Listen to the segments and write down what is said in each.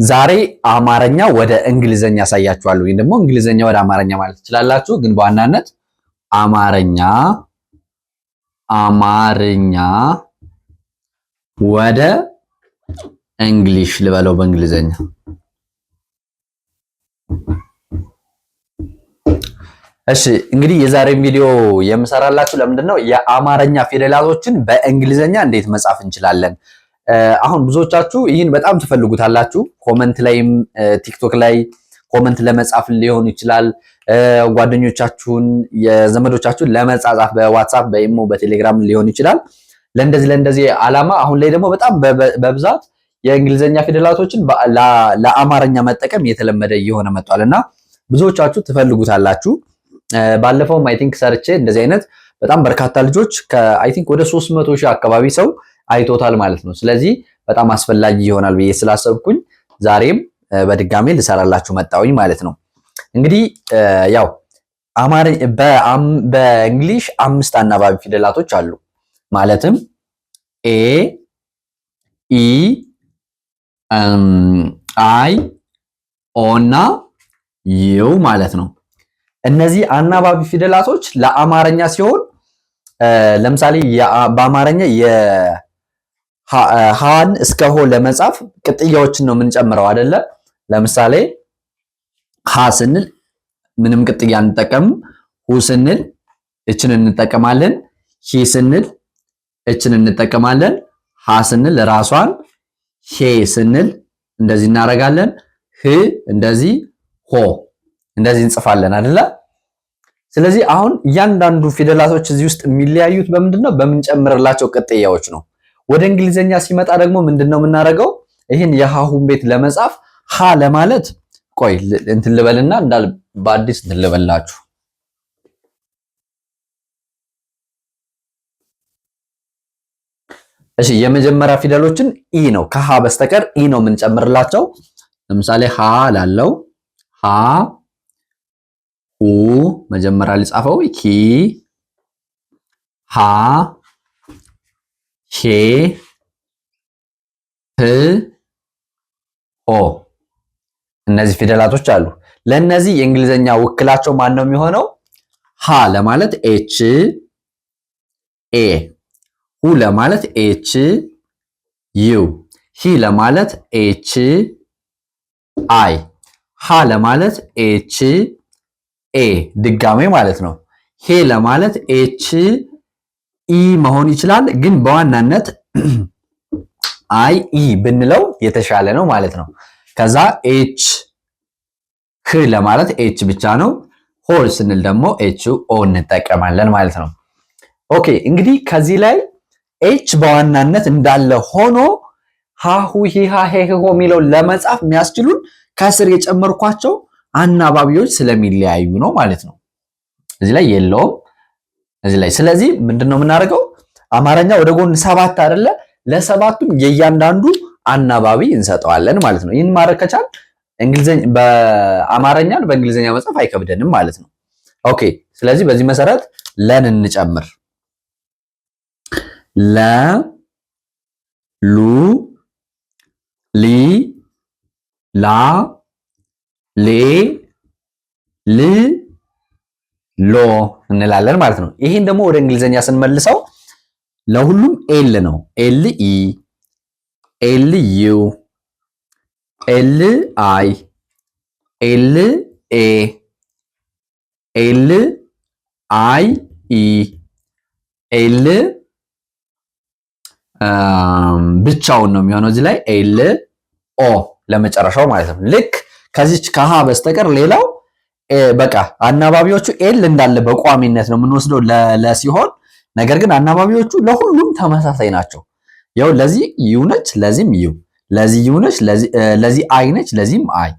ዛሬ አማርኛ ወደ እንግሊዘኛ ያሳያችኋለሁ ወይም ደግሞ እንግሊዘኛ ወደ አማርኛ ማለት ትችላላችሁ። ግን በዋናነት አማርኛ ወደ እንግሊሽ ልበለው በእንግሊዘኛ። እሺ እንግዲህ የዛሬን ቪዲዮ የምሰራላችሁ ለምንድነው የአማርኛ ፊደላቶችን በእንግሊዘኛ እንዴት መጻፍ እንችላለን። አሁን ብዙዎቻችሁ ይህን በጣም ትፈልጉታላችሁ። ኮመንት ላይም ቲክቶክ ላይ ኮመንት ለመጻፍ ሊሆን ይችላል። ጓደኞቻችሁን የዘመዶቻችሁን ለመጻጻፍ በዋትስአፕ በኢሞ በቴሌግራም ሊሆን ይችላል። ለእንደዚህ ዓላማ አሁን ላይ ደግሞ በጣም በብዛት የእንግሊዘኛ ፊደላቶችን ለአማርኛ መጠቀም የተለመደ እየሆነ መጥቷልና ብዙዎቻችሁ ትፈልጉታላችሁ። ባለፈውም አይ ቲንክ ሰርቼ እንደዚህ አይነት በጣም በርካታ ልጆች አይ ቲንክ ወደ 300,000 አካባቢ ሰው አይቶታል ማለት ነው። ስለዚህ በጣም አስፈላጊ ይሆናል ብዬ ስላሰብኩኝ ዛሬም በድጋሜ ልሰራላችሁ መጣሁኝ ማለት ነው። እንግዲህ ያው በእንግሊሽ 5 አናባቢ ፊደላቶች አሉ። ማለትም ኤ ኢ አይ ኦ እና ዩ ማለት ነው። እነዚህ አናባቢ ፊደላቶች ለአማርኛ ሲሆን ለምሳሌ በአማርኛ ሃን እስከ ሆ ለመጻፍ ቅጥያዎችን ነው የምንጨምረው አይደለ? ለምሳሌ ሀ ስንል ምንም ቅጥያ አንጠቀምም። ሁ ስንል እችን እንጠቀማለን። ሂ ስንል እችን እንጠቀማለን። ሀ ስንል ራሷን፣ ሄ ስንል እንደዚህ እናደርጋለን። ህ እንደዚህ፣ ሆ እንደዚህ እንጽፋለን አይደለ? ስለዚህ አሁን እያንዳንዱ ፊደላቶች እዚህ ውስጥ የሚለያዩት በምንድነው? በምንጨምርላቸው ቅጥያዎች ነው። ወደ እንግሊዘኛ ሲመጣ ደግሞ ምንድነው የምናደርገው? ይህን የሃሁን ቤት ለመጻፍ ሀ ለማለት ቆይ እንትን ልበልና እንዳል በአዲስ እንትን ልበላችሁ። እሺ የመጀመሪያ ፊደሎችን ኢ ነው፣ ከሃ በስተቀር ኢ ነው የምንጨምርላቸው። ለምሳሌ ሀ ላለው ሀ፣ ሁ መጀመሪያ ልጻፈው፣ ሂ፣ ሃ፣ ሄ፣ ህ፣ ኦ እነዚህ ፊደላቶች አሉ። ለነዚህ የእንግሊዘኛ ውክላቸው ማን ነው የሚሆነው? ሀ ለማለት ኤች ኤ፣ ሁ ለማለት ኤች ዩ፣ ሂ ለማለት ኤች አይ፣ ሃ ለማለት ኤች ኤ ድጋሜ ማለት ነው። ሄ ለማለት ኤች ኢ መሆን ይችላል፣ ግን በዋናነት አይ ኢ ብንለው የተሻለ ነው ማለት ነው። ከዛ ኤች ህ ለማለት ኤች ብቻ ነው። ሆ ስንል ደግሞ ኤች ኦ እንጠቀማለን ማለት ነው። ኦኬ እንግዲህ ከዚህ ላይ ኤች በዋናነት እንዳለ ሆኖ ሃሁ ሂሃ ሄሆ የሚለው ለመጻፍ የሚያስችሉን ከስር የጨመርኳቸው አናባቢዎች ስለሚለያዩ ነው ማለት ነው። እዚህ ላይ የለውም እዚህ ላይ። ስለዚህ ምንድነው የምናደርገው? አማርኛ ወደ ጎን 7 አይደለ? ለሰባቱም የእያንዳንዱ አናባቢ እንሰጠዋለን ማለት ነው። ይህን ማድረግ ከቻል በአማርኛን በእንግሊዘኛ መጻፍ አይከብደንም ማለት ነው። ኦኬ ስለዚህ በዚህ መሰረት ለን እንጨምር። ለ፣ ሉ፣ ሊ፣ ላ፣ ሌ፣ ል፣ ሎ እንላለን ማለት ነው። ይሄን ደግሞ ወደ እንግሊዘኛ ስንመልሰው ለሁሉም ኤል ነው። ኤል ኢ፣ ኤል ዩ፣ ኤል አይ፣ ኤል ኤ፣ ኤል አይ ኢ፣ ኤል ብቻውን ነው የሚሆነው እዚህ ላይ ኤል ኦ ለመጨረሻው ማለት ነው። ልክ ከዚች ከሃ በስተቀር ሌላው በቃ አናባቢዎቹ ኤል እንዳለ በቋሚነት ነው የምንወስደው ለሲሆን፣ ነገር ግን አናባቢዎቹ ለሁሉም ተመሳሳይ ናቸው። ያው ለዚህ ዩ ነች፣ ለዚህም ዩ፣ ለዚህ ዩ ነች፣ ለዚህ አይ ነች፣ ለዚህም አይ፣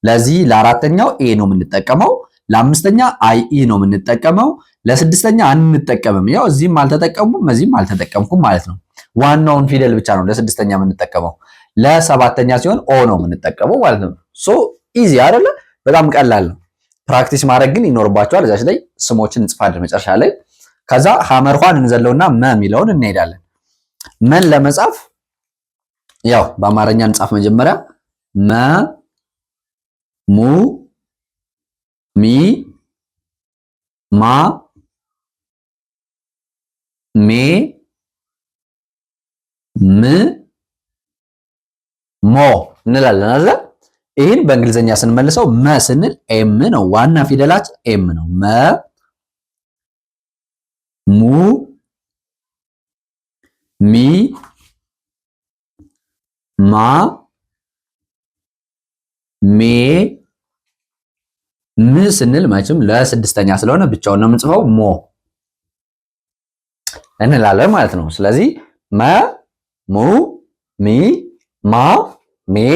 ለዚህ ለአራተኛው ኤ ነው የምንጠቀመው፣ ለአምስተኛ አይ ኢ ነው የምንጠቀመው፣ ለስድስተኛ አንጠቀምም። ያው እዚህም አልተጠቀምኩም እዚህም አልተጠቀምኩም ማለት ነው። ዋናውን ፊደል ብቻ ነው ለስድስተኛ የምንጠቀመው። ለሰባተኛ ሲሆን ኦ ነው የምንጠቀመው ማለት ነው። ሶ ኢዚ አይደለ? በጣም ቀላል ነው። ፕራክቲስ ማድረግ ግን ይኖርባቸዋል። እዛች ላይ ስሞችን እንጽፋለን መጨረሻ ላይ። ከዛ ሐመርኋን እንዘለውና መ የሚለውን እንሄዳለን። መን ለመጻፍ ያው በአማርኛ እንጻፍ መጀመሪያ መ ሙ ሚ ማ ሜ ም ሞ እንላለን አይደል? ይህን በእንግሊዘኛ ስንመልሰው መ ስንል ኤም ነው። ዋና ፊደላችን ኤም ነው። መ ሙ ሚ ማ ሜ ም ስንል መቼም ለስድስተኛ ስለሆነ ብቻውን ነው የምንጽፈው ሞ እንላለን ማለት ነው። ስለዚህ መ ሙ ሚ ማ ሜ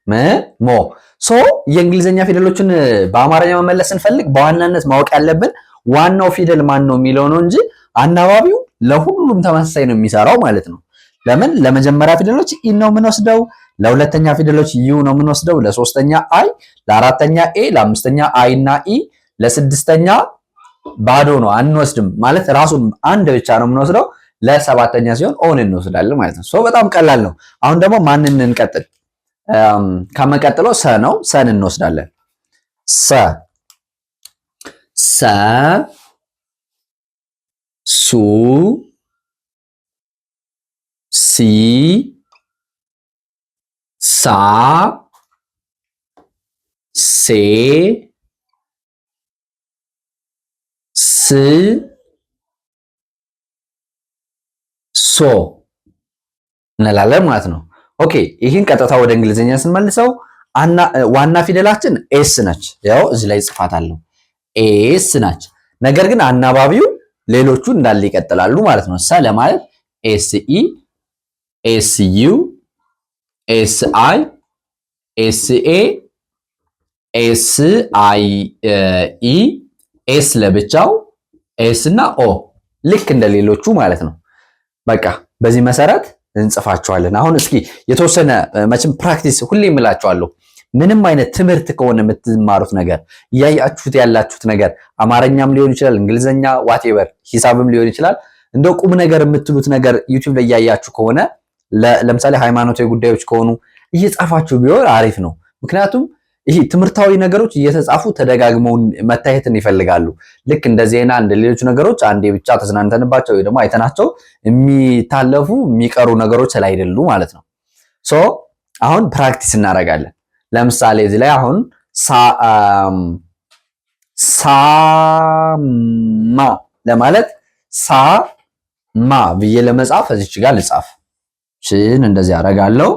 ም ሞ። ሶ የእንግሊዘኛ ፊደሎችን በአማርኛ መመለስ ስንፈልግ በዋናነት ማወቅ ያለብን ዋናው ፊደል ማን ነው የሚለው ነው እንጂ አናባቢው ለሁሉም ተመሳሳይ ነው የሚሰራው ማለት ነው። ለምን ለመጀመሪያ ፊደሎች ኢ ነው የምንወስደው፣ ለሁለተኛ ፊደሎች ዩ ነው የምንወስደው፣ ለሶስተኛ አይ፣ ለአራተኛ ኤ፣ ለአምስተኛ አይ እና ኢ፣ ለስድስተኛ ባዶ ነው አንወስድም ማለት ራሱን አንድ ብቻ ነው የምንወስደው። ለሰባተኛ ሲሆን ኦን እንወስዳለን ማለት ነው። ሶ በጣም ቀላል ነው። አሁን ደግሞ ማንን እንቀጥል? ከመቀጥለው ሰ ነው። ሰን እንወስዳለን። ሰ ሰ ሱ ሲ ሳ ሴ ስ ሶ እንላለን ማለት ነው። ኦኬ ይህን ቀጥታ ወደ እንግሊዝኛ ስንመልሰው ዋና ፊደላችን ኤስ ነች። ያው እዚህ ላይ ጽፋታለሁ ኤስ ነች። ነገር ግን አናባቢው ሌሎቹ እንዳለ ይቀጥላሉ ማለት ነው። ሰ ለማለት ኤስ ኢ፣ ኤስ ዩ፣ ኤስ አይ፣ ኤስ ኤ፣ ኤስ አይ ኢ፣ ኤስ ለብቻው፣ ኤስ እና ኦ ልክ እንደሌሎቹ ማለት ነው። በቃ በዚህ መሰረት እንጽፋቸዋለን። አሁን እስኪ የተወሰነ መቼም ፕራክቲስ ሁሌ እምላችኋለሁ። ምንም አይነት ትምህርት ከሆነ የምትማሩት ነገር እያያችሁት ያላችሁት ነገር አማርኛም ሊሆን ይችላል፣ እንግሊዘኛ ዋቴቨር፣ ሂሳብም ሊሆን ይችላል። እንደው ቁም ነገር የምትሉት ነገር ዩቲዩብ ላይ እያያችሁ ከሆነ ለምሳሌ ሃይማኖታዊ ጉዳዮች ከሆኑ እየጻፋችሁ ቢሆን አሪፍ ነው። ምክንያቱም ይሄ ትምህርታዊ ነገሮች እየተጻፉ ተደጋግመው መታየትን ይፈልጋሉ። ልክ እንደ ዜና እንደ ሌሎች ነገሮች አንዴ ብቻ ተዝናንተንባቸው ወይ ደግሞ አይተናቸው የሚታለፉ የሚቀሩ ነገሮች ስላይደሉ ማለት ነው። ሶ አሁን ፕራክቲስ እናደርጋለን። ለምሳሌ እዚህ ላይ አሁን ሳማ ለማለት ሳማ ብዬ ለመጻፍ እዚች ጋር ልጻፍ። ሽን እንደዚህ አደርጋለሁ።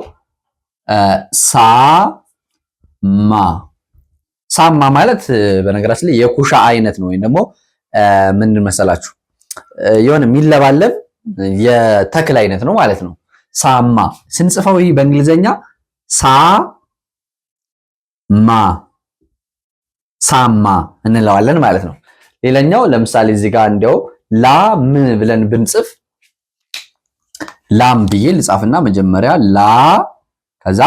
ሳማ ማለት በነገራችን ላይ የኩሻ አይነት ነው። ወይም ደግሞ ምን መሰላችሁ የሆነ የሚለባለብ የተክል አይነት ነው ማለት ነው። ሳማ ስንጽፈው ይህ በእንግሊዘኛ ሳማ እንለዋለን ማለት ነው። ሌላኛው ለምሳሌ እዚህ ጋር እንዲያው ላም ብለን ብንጽፍ ላም ብዬ ልጻፍና መጀመሪያ ላ ከዛ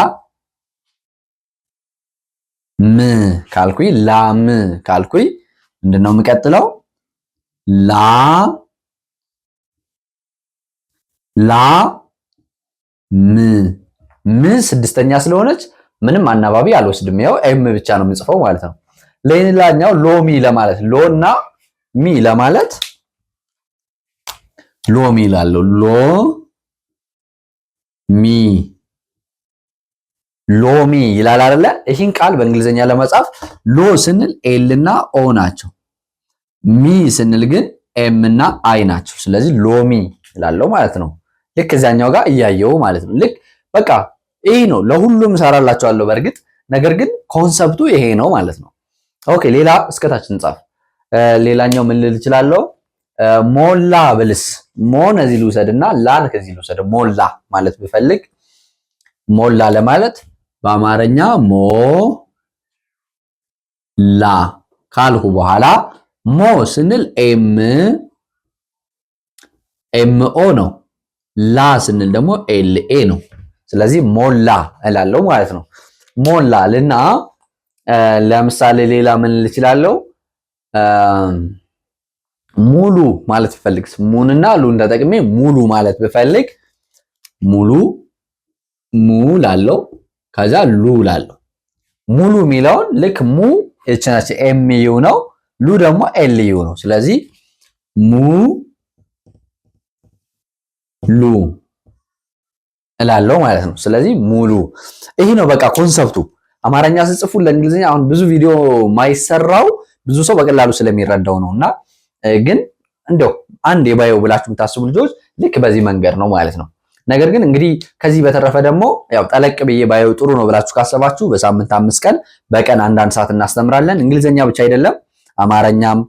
ም ካልኩኝ ላም ካልኩኝ ምንድነው የምቀጥለው? ም ስድስተኛ ስለሆነች ምንም አናባቢ አልወስድም። ያው ኤም ብቻ ነው የምጽፈው ማለት ነው። ሌላኛው ሎሚ ለማለት ሎና ሚ ለማለት ሎሚ እላለሁ። ሎሚ ይላል አይደለ? ይህን ቃል በእንግሊዘኛ ለመጻፍ ሎ ስንል ኤል እና ኦ ናቸው። ሚ ስንል ግን ኤም እና አይ ናቸው። ስለዚህ ሎሚ እላለሁ ማለት ነው። ልክ እዛኛው ጋር እያየው ማለት ነው። ልክ በቃ ይሄ ነው። ለሁሉም እሰራላችኋለሁ በእርግጥ ነገር ግን ኮንሰፕቱ ይሄ ነው ማለት ነው። ኦኬ ሌላ እስከታች እንጻፍ። ሌላኛው ምን ልል እችላለሁ? ሞላ ብልስ ሞን እዚህ ልውሰድና ላን ከዚህ ልውሰድ። ሞላ ማለት ብፈልግ ሞላ ለማለት በአማርኛ ላ ካልሁ በኋላ ሞ ስንል ኤምኦ ነው። ላ ስንል ደግሞ ኤልኤ ነው። ስለዚህ ሞላ እላለሁ ማለት ነው። ሞላ ልና ለምሳሌ ሌላ ምን ልችላለሁ? ሙሉ ማለት ብፈልግ ሙንና ሉን ተጠቅሜ ሙሉ ማለት ብፈልግ ሙሉ ሙ ላለው ከዛ ሉ ላለው ሙሉ የሚለውን ልክ ሙ እችናች ኤምዩ ነው። ሉ ደግሞ ኤልዩ ነው። ስለዚህ ሙ ሉ እላለው ማለት ነው። ስለዚህ ሙሉ ይሄ ነው በቃ ኮንሰፕቱ። አማርኛ ስጽፉ ለእንግሊዝኛ አሁን ብዙ ቪዲዮ ማይሰራው ብዙ ሰው በቀላሉ ስለሚረዳው ነውና ግን እንደው አንድ የባዮ ብላችሁ የምታስቡ ልጆች ልክ በዚህ መንገድ ነው ማለት ነው። ነገር ግን እንግዲህ ከዚህ በተረፈ ደግሞ ያው ጠለቅ ብዬ ባዮ ጥሩ ነው ብላችሁ ካሰባችሁ በሳምንት 5 ቀን በቀን 1 ሰዓት እናስተምራለን። እንግሊዝኛ ብቻ አይደለም አማርኛም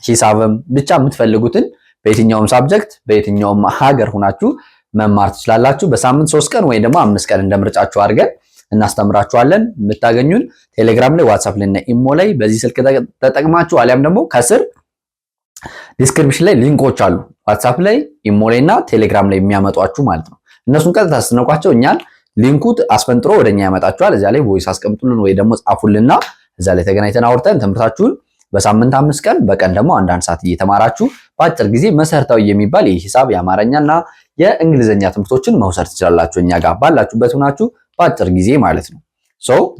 ሂሳብም ብቻ የምትፈልጉትን በየትኛውም ሳብጀክት በየትኛውም ሀገር ሆናችሁ መማር ትችላላችሁ። በሳምንት 3 ቀን ወይ ደግሞ 5 ቀን እንደምርጫችሁ አድርገን እናስተምራችኋለን። የምታገኙን ቴሌግራም ላይ፣ ዋትስአፕ ላይ እና ኢሞ ላይ በዚህ ስልክ ተጠቅማችሁ አሊያም ደግሞ ከስር ዲስክሪፕሽን ላይ ሊንኮች አሉ። ዋትስአፕ ላይ፣ ኢሞ ላይ እና ቴሌግራም ላይ የሚያመጧችሁ ማለት ነው። እነሱን ቀጥታ ስትነኳቸው እኛን ሊንኩ አስፈንጥሮ ወደኛ ያመጣችኋል። እዛ ላይ ቮይስ አስቀምጡልን ወይ ደግሞ ጻፉልና እዛ ላይ ተገናኝተን አውርተን ትምህርታችሁን በሳምንት 5 ቀን በቀን ደግሞ 1 ሰዓት እየተማራችሁ በአጭር ጊዜ መሰረታዊ የሚባል የሂሳብ የአማርኛና የእንግሊዝኛ ትምህርቶችን መውሰድ ትችላላችሁ። እኛ ጋር ባላችሁበት ሆናችሁ በአጭር ጊዜ ማለት ነው።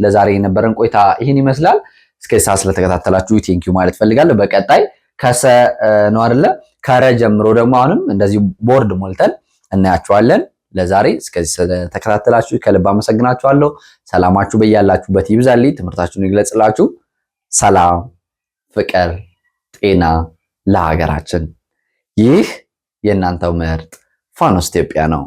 ለዛሬ የነበረን ቆይታ ይህን ይመስላል። እስከዚህ ሰዓት ስለተከታተላችሁ ቴንኪው ማለት ፈልጋለሁ። በቀጣይ ከሰ ነው አይደለ ከረ ጀምሮ ደግሞ አሁንም እንደዚህ ቦርድ ሞልተን እናያችኋለን። ለዛሬ እስከዚህ ስለተከታተላችሁ ከልብ አመሰግናችኋለሁ። ሰላማችሁ በያላችሁበት ይብዛልኝ። ትምህርታችሁን ይግለጽላችሁ። ሰላም፣ ፍቅር፣ ጤና ለሀገራችን። ይህ የእናንተው ምርጥ ፋኖስ ኢትዮጵያ ነው።